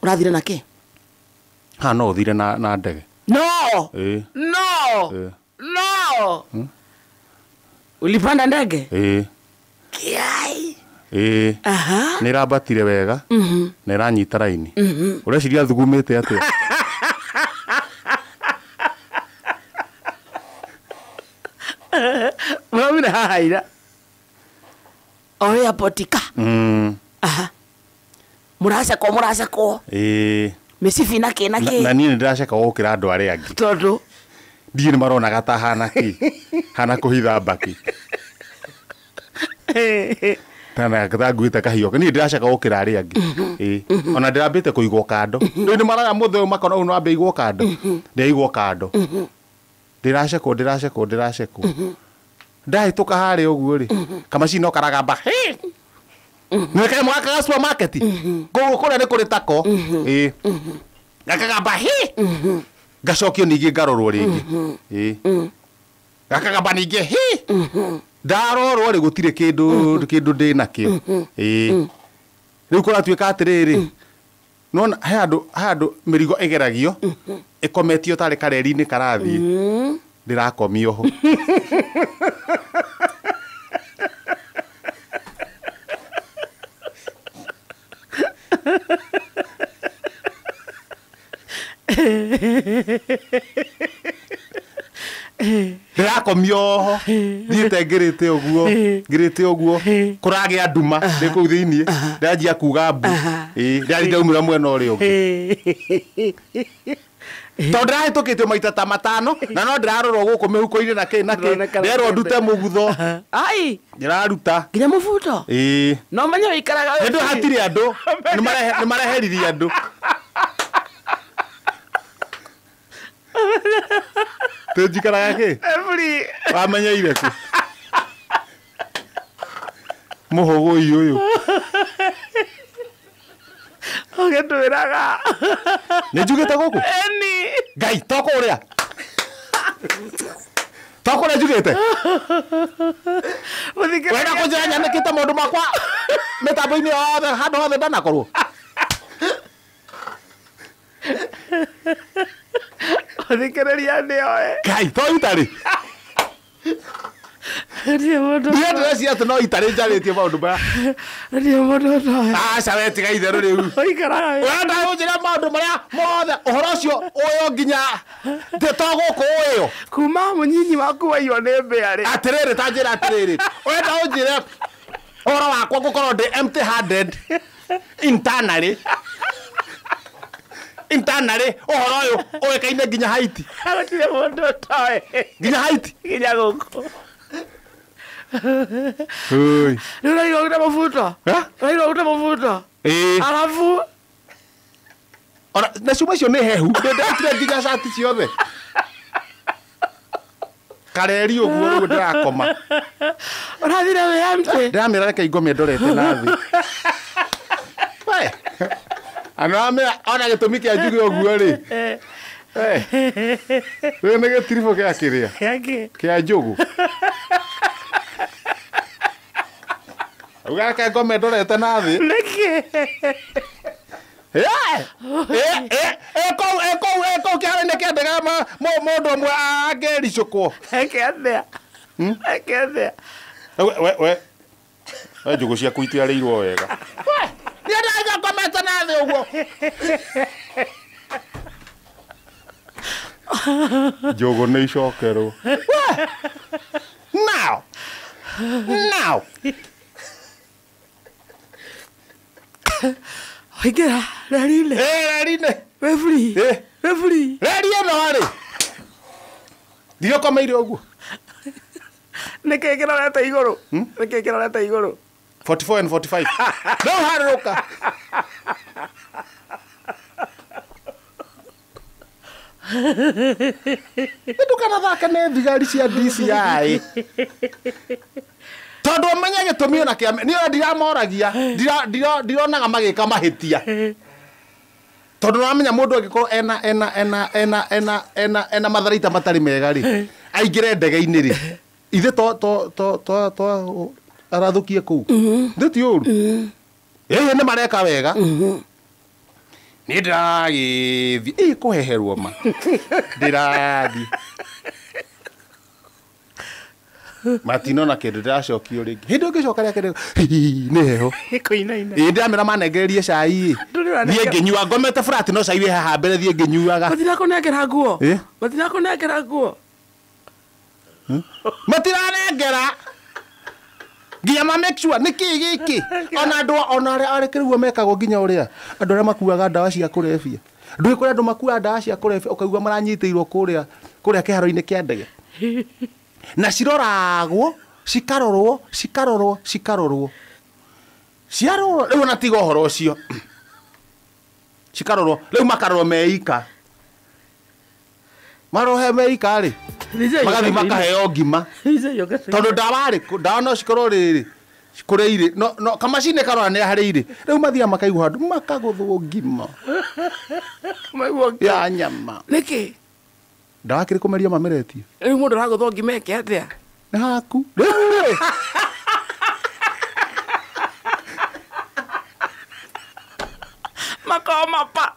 Murathire na ki? Ha no thire na ndege. No. Eh. No. Eh. No. Ulipanda ndege? Kiai. Aha. Nirabatire wega. Niranyita raini. Ureciria thugumite atia? Mwaumire haha ira. Oya potika. Aha. Muraceko. Mecibi na ki. Na niĩ nĩndĩraceka gũkĩra andũ arĩa angĩ. Tondũ ndiĩ nĩ maronaga ta hana ki. Hana kũhitha mbaki. Tana nguĩte kahiũ. Niĩ ndĩraceka gũkĩra arĩa angĩ. Ona ndĩrambĩte kũigwo kando. Rĩu nĩ maraga mũthĩ ũyũ makona ũyũ no ambe igwo kando. Ndĩraigwo kando. Ndĩracekwo. Ndahĩtũka harĩa ũguo rĩ. Kamacini karagamba. Mweke mwaka supermarket. Kũrĩa nĩ kũrĩ tako. Gakagamba gacokio ningĩ ngarorwo rĩngĩ. Gakagamba ningĩ ndarorwo rĩ gũtirĩ kĩndũ ndĩ nakĩo. Rĩu kũratuĩka atĩrĩrĩ. Nona he andũ mĩrigo ĩgeragio ĩkometio tarĩ kareri-inĩ karathiĩ. Ndĩrakomio ho. Ndĩrakomio ho. Thiĩte ngĩrĩte ũguo. Kũragĩa nduma ndĩ kũu thĩiniĩ. Ndĩranjia kuga mbu. Ndĩrathiĩ ndaumĩra mwena ũrĩa ũngĩ. Tondũ ndĩrahĩtũkĩtio maita ta matano na no ndĩrarorwo gũkũ mĩhuko-inĩ na kĩ. Nderwo ndute mũgutho. Ai. Ndĩraruta. Nginya mũbuto. No menye ũikaraga wĩ. Hĩndĩ hatirĩ andũ. Nĩ mareheririe andũ. Tũjikaraga kĩ? Wamenyeire kũ? Mũhũgũi ũyũ. Ũgĩtwĩraga. Nĩ njugĩte gũkũ? Eni. Ngai, toko ũrĩa. Toko ũrĩa njugĩte? Wenda kũnjĩra nyanĩkĩte maũndũ makwa mĩtambo-inĩ yothe handũ hothe ndanakorwo. Ũthikĩrĩria nĩoĩ. Ngai, to itarĩ. Ndiye ndĩreciria atĩ no itarĩ njarĩtie maũndũ maya. Ndiye mũndũ ũtoĩ. Aca we tiga itherũ rĩu. Ũikaraga wĩ. Wenda ũnjĩre maũndũ marĩa mothe ũhoro ũcio ũyũ nginya to gũkũ ũyũ. Kuma mũnyinyi waku waiywo nĩ mbĩa rĩ. Atĩrĩrĩ ta njĩra atĩrĩrĩ. Wenda ũnjĩre ũhoro wakwa gũkorwo ndĩ empty handed internally. Ũhoro ũyũ ũĩkaine nginya Haiti. Gũtirĩ mũndũ ũtoĩ. Nginya Haiti. Nginya gũkũ. Rĩu ũraigua gũte mũbuto? Ũraigua gũte mũbuto? Arabu na cuma icio nĩ hehu. Ndĩratire nginya cati ciothe. Kareri ũguo rĩu ndĩrakoma. Ũrathire wĩ empty? Ndĩramĩra reke ingome ndorete na thĩ. Ona gĩtũmi kĩa njuge ũguo rĩ. Rĩu nĩ gĩtiribũ gĩa kĩrĩa? Kĩa njũgũ. Ũgake ngome ndorete na thĩ. Nĩkĩ? Kũu kĩharo-inĩ kĩa ndege mũndũ ũmwe angĩricũkwo. Eke atĩa? We njũgũ ciaku itiarĩirwo wega. Niĩ ndĩraigua ngomete na thĩ ũguo. Njũgũ nĩ icokerwo. Now. Oigĩra reri-inĩ. Reri-inĩ. Wĩ free. Wĩ free. Reri ĩno rĩ. Ndigũkomeire ũguo. Nĩkĩ kĩrorete igũrũ? Nĩkĩ kĩrorete igũrũ? 44 and 45. No harũka. Ndũkanathake nĩ thigari cia DCI. Tondũ ũmenye gĩtũmi ona kĩa niĩ ndiramoragia. Ndironaga magĩka mahĩtia. Tondũ nĩwamenya mũndũ angĩkorwo ena matharaita matarĩ mega rĩ. Aingĩre ndege-inĩ rĩ. Ithe to arathukie kũu. Ndĩ ti ũru. Nĩ mareka wega. Nĩ ndĩragĩthiĩ kũheherwo ma ndĩrathiĩ matinona kĩndũ ndĩracokio rĩngĩ hĩndĩ ũngĩcoka rĩa kĩndũ nĩ heho ĩĩ ndĩramera manengererie cai thiĩ ngĩnyua ngomete frat no cai wĩ haha mbere thiĩ ngĩnyuaga Matirakũnengera nguo matirakũnengera nguo matiranengera nginya ma make sure nĩkĩ gĩkĩ ona andũ ona arĩa kĩrĩguo mekagwo nginya ũrĩa andũ arĩa makuaga ndawa cia kũrebia ndũĩ kũrĩa andũ makuaga ndawa cia kũrebia ũkaigua maranyitĩirwo kũrĩa kĩharo-inĩ kĩa ndege na ciroragwo cikarorwo ciarorwo rĩu ona tiga ũhoro ũcio cikarorwo rĩu makarorwo meika marohe meika rĩ magathi makaheo ngima tondũ ndawa no cikorwo rĩrĩ kũrĩa irĩ no kamacini karora nĩ harĩ irĩ rĩu mathiaga makaigwo handũ makagũthwo ngima ya nyama nĩkĩ ndawa kĩrĩ kũmeria mameretie rĩu mũndũ aragũthwo ngima ĩke atĩa nĩ haku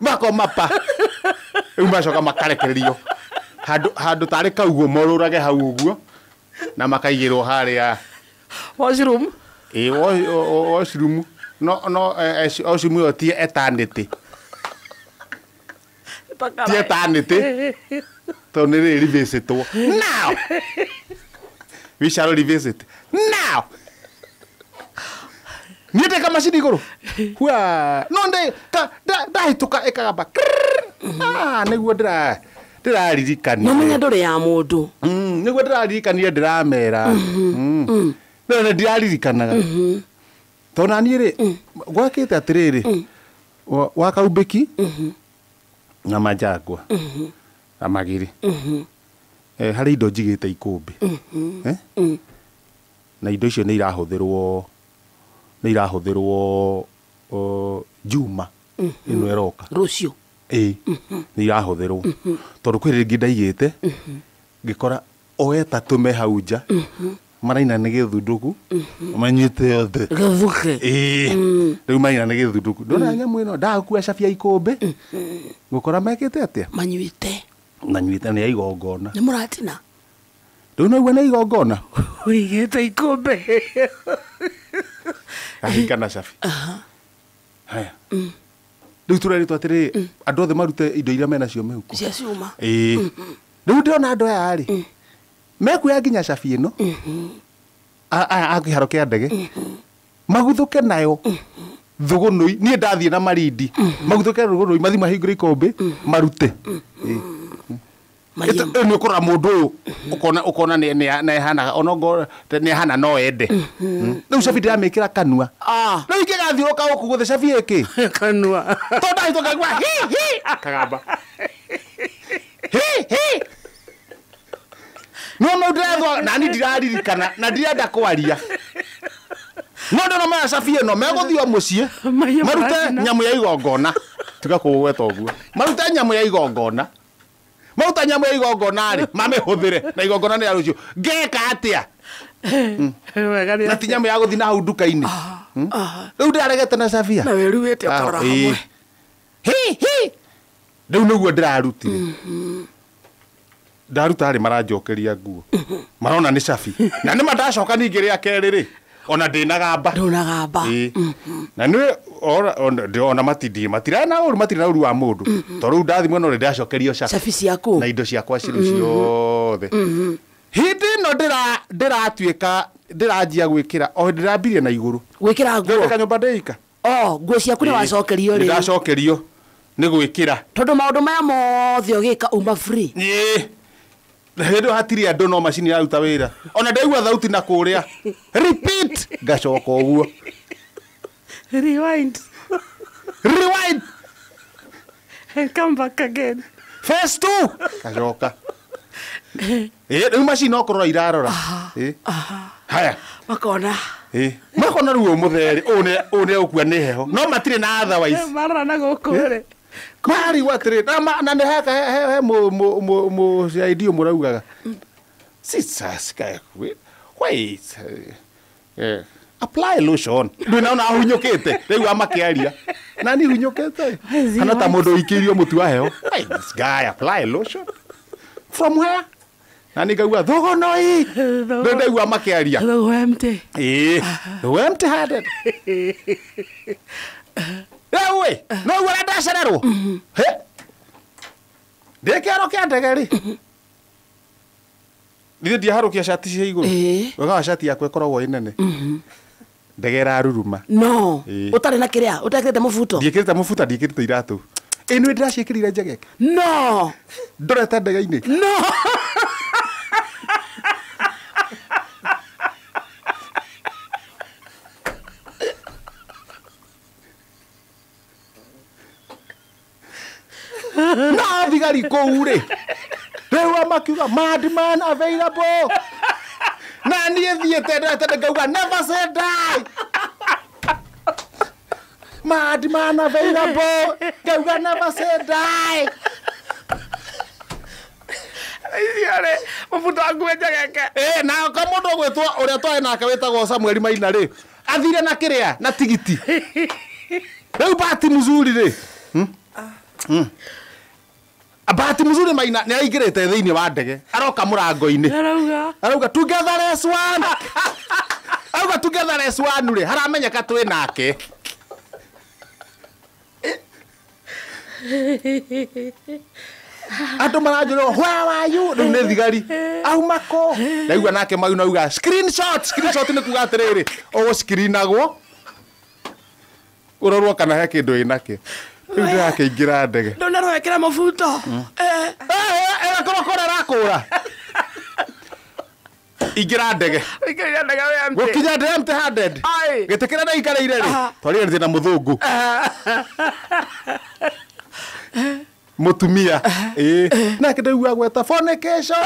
makomapa rĩu macoka makarekererio handũ tarĩ kauguo morũrage hau ũguo na makaigĩrwo harĩa washroom washroom no washroom ĩyo ti eternity ti eternity tondũ nĩ rĩrivĩcĩtwo now we shall revisit now niĩ ndĩ kamacini igũrũ no ndahĩtũka ĩkagamba nĩguo ndĩraririkania nomenya ndũrĩ ya mũndũ nĩguo ndĩraririkania ndĩramera no ndiraririkanaga tondũ naniĩ rĩ gwakĩte atĩrĩrĩ wakaumbĩki na manjangwa na magiri harĩ indo njigĩte ikũmbĩ na indo icio nĩ irahũthĩrwo juma ĩno ĩroka rũciũ nĩ irahũthĩrwo tondũ kwĩ rĩngĩ ndaigĩte ngĩkora etatũ me hau nja maraina nĩ gĩthunduku manyuĩte yothe rĩu maraina nĩ gĩthunduku ndona nyamũ ĩno ndagakua cabi ya ikũmbĩ ngũkora mekĩte atĩa manyuĩte nĩ ya igongona nĩ mũratina rĩu noguo nĩ igongona ũigĩte ikũmbĩ ahinga na cabi haya rĩu tũreritwo atĩrĩ andũ othe marute indo iria menacio mĩhuko cia ciuma rĩu ndĩrona andũ aya rĩ mekuoya nginya cabi ĩno a kĩharo kĩa ndege maguthũke nayo thũgũnũi niĩ ndathiĩ na marindi maguthũke thũgũnũi mathi mahingũre ikũmbĩ marute nĩ ũkora mũndũ ũyũ ũkona nĩ ehana no ende rĩu cabi ndĩramĩkĩra kanua rĩu ingĩgathiũrũka gũkũ guothe cabi ĩkĩ kanua tondũ ndahĩtũkaigua kagamba no ndĩrathwo nani ndiraririkana na ndirenda kwaria no ndona maya cabi ĩno megũthiĩ mũciĩ marute nyamũ ya igongona tiga kũgweta ũguo marute nyamũ ya igongona mauta nyamũ ya igongona rĩ mamĩhũthĩre na igongona nĩ ya rũciũ ngeka atĩa na ti nyamũ ya gũthiĩ na hau nduka-inĩ rĩu ndĩraregete na cabia na wĩruĩte ũkarora hamwe rĩu nĩguo ndĩrarutire ndaruta rĩ maranjokeria nguo marona nĩ cabi na nĩma ndacoka ningĩ rĩa kerĩ rĩ ona ndĩnagamba na nĩ ona matirĩ na ũru wa mũndũ tondũ rĩu ndathi mwena ũrĩa ndacokerio cabi ciaku na indo ciakwa cirĩ ciothe hĩndĩ ĩno ndĩratuĩka ndĩranjia gwĩkĩra o ndĩrambirie na igũrũ gwĩkĩra nguo kanyũmba ndĩika nguo ciaku nĩ wacokerio rĩ ndacokerio nĩ gwĩkĩra tondũ maũndũ maya mothe ũgĩka uma free hĩndĩ hatirĩ andũ no macini ĩraruta wĩra ona ndaigua thauti na kũrĩa repeat ngacoka ũguo rewind and come back again phase 2 ngacoka rĩu macini okorwo irarora haya makona ruo mũtheri ũũ nĩ ũkua nĩ heho no matirĩ na otherwise marora na gũkũ rĩ kwari watire na nĩ haka he mũciaidio mũraugaga Jesus guy wait apply lotion ndinaona ahunyukite riu amakiaria nani hunyukite kana ta mundu ikirio mutu aheo hey, this guy apply lotion from where nani gaua thogonoi ndaigu amakiaria empty empty handed ewe no wala ndacererwo he ndekero kia ndege ri Ndithĩ ndiaharũkia shati cia igũrũ. Wega shati yakwa ĩkoragwo ĩnene. Ndege ĩraruruma. No. Ũtarĩ na kĩrĩa? Ũtekĩrĩte mũbuto? Ndiĩkĩrĩte mũbuto, ndiĩkĩrĩte iratũ. Ĩ nĩ ndĩraciĩkĩrire njegeke. No. Ndorete ndege-inĩ. No. No thigari kũu rĩ. Rĩu makiuga madman available. Na niĩ thiĩte ndorete ngauga never say die. Madman available. Ngauga never say die. Iziare, mũbuto waku njegeke. Na mũndũ gwĩtwo ũrĩa twarĩ nake wĩtagwo Samuel Maina rĩ, athire na kĩrĩa na tigiti. Rĩu Bahati Mzuri rĩ. Bahati Mzuri Maina nĩ aingĩrĩte thĩinĩ wa ndege, aroka mũrango-inĩ. Arauga together as one. Arauga together as one rĩ, haramenyeka twĩ nake. Andũ maranjũrwo where were you? Rĩu nĩ thigari. Auma kũ? Ndaigua nake Maina auga screenshot nĩ kuga atĩrĩrĩ, ũgũscreenagwo ũrorwo kana he kĩndũ ĩnakĩ. Rĩu ndĩrakĩingĩra ndege. Ndona rwekĩra mũbuto. Korokoro rakũra. Ingĩra ndege. Ingĩra ndege we empty. Gũkinya ndege empty handed. Gĩtĩ kĩrĩa ndaikarĩire rĩ, twarĩrĩte na mũthũngũ. Mutumia nake ndaigua gweta fornication.